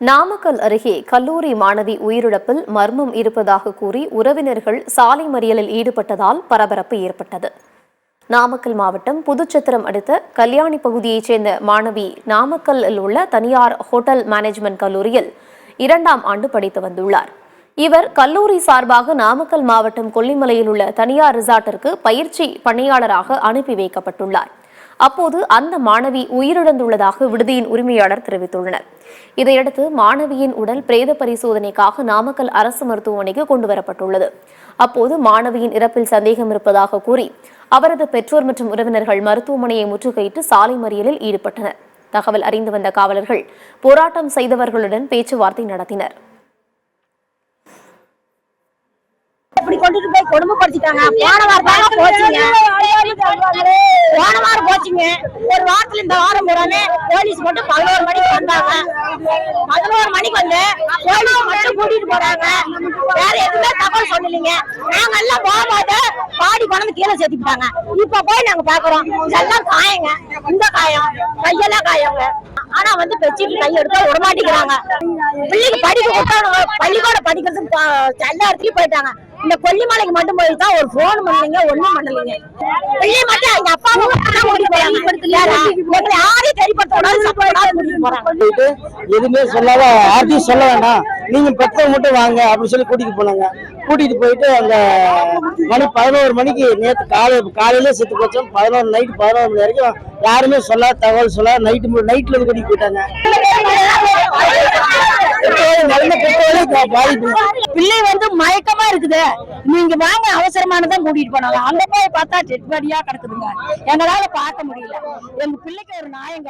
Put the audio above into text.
நாமக்கல் அருகே கல்லூரி மாணவி உயிரிழப்பில் மர்மம் இருப்பதாக கூறி உறவினர்கள் சாலை மறியலில் ஈடுபட்டதால் பரபரப்பு ஏற்பட்டது. நாமக்கல் மாவட்டம் புதுச்சத்திரம் அடுத்த கல்யாணி பகுதியைச் சேர்ந்த மாணவி நாமக்கல்லில் உள்ள தனியார் ஹோட்டல் மேனேஜ்மெண்ட் கல்லூரியில் 2ஆம் ஆண்டு படித்து வந்துள்ளார். இவர் கல்லூரி சார்பாக நாமக்கல் மாவட்டம் கொல்லிமலையில் உள்ள தனியார் ரிசார்ட்டிற்கு பயிற்சி பணியாளராக அனுப்பி வைக்கப்பட்டுள்ளார். அப்போது அந்த மாணவி உயிரிழந்துள்ளதாக விடுதியின் உரிமையாளர் தெரிவித்துள்ளனர். இதையடுத்து மாணவியின் உடல் பிரேத பரிசோதனைக்காக நாமக்கல் அரசு மருத்துவமனைக்கு கொண்டுவரப்பட்டுள்ளது. அப்போது மாணவியின் இறப்பில் சந்தேகம் இருப்பதாக கூறி அவரது பெற்றோர் மற்றும் உறவினர்கள் மருத்துவமனையை முற்றுகையிட்டு சாலை மறியலில் ஈடுபட்டனர். தகவல் அறிந்து வந்த காவலர்கள் போராட்டம் செய்தவர்களுடன் பேச்சுவார்த்தை நடத்தினர். இப்படி கொண்டுட்டு போய் கொடுமைப்படுத்திட்டாங்க. போன வாரம் போச்சுங்க. ஒரு வாரத்துல இந்த வாரம் பூராமே போலீஸ் மட்டும் 11 மணிக்கு வந்தாங்க. 11 மணிக்கு வந்து போலீஸ் மட்டும் கூட்டிட்டு போறாங்க. வேற எதுவுமே தகவல் சொல்லலைங்க. நாங்க எல்லாம் போகும்போது பாடி கொண்டு கீழே சேர்த்துட்டாங்க. இப்ப போய் நாங்க பாக்குறோம், இதெல்லாம் காயங்க. இந்த காயம் கையெல்லாம் காயங்க. ஆனா வந்து பெட்ஷீட் கை எடுக்க விட மாட்டேங்கிறாங்க. பிள்ளைக்கு படிக்க விட்டாங்க. பள்ளிக்கூட படிக்கிறதுக்கு எல்லா இடத்துலயும் போயிட்டாங்க. இந்த கொல்லிமலைக்கு மட்டும் போயிட்டா ஒரு போன் பண்ணலீங்க, ஒண்ணும் பண்ணலீங்க. பிள்ளை மட்டும் எங்க அப்பா எதுவுமே சொல்லாத ஆர்டி சொல்ல வேண்டாம், நீங்க பெற்றவங்க மட்டும் வாங்க அப்படின்னு சொல்லி கூட்டிட்டு போனாங்க. கூட்டிட்டு போயிட்டு அங்க மணி 11 மணிக்கு நேற்று காலையில செத்து போச்சோம். 11 நைட்டு 11 மணி வரைக்கும் யாருமே சொல்லாத தகவல் சொல்லாத நைட்ல இருந்து கூட்டிட்டு போயிட்டாங்க. பிள்ளை வந்து மயக்கமா இருக்குது, நீங்க வாங்க அவசரமானதான் கூட்டிட்டு போனாங்க. அங்க போய் பார்த்தா டெட் பாடியா கிடக்குதுங்க. எங்களால பார்க்க முடியல. எங்க பிள்ளைக்கு ஒரு நியாயம்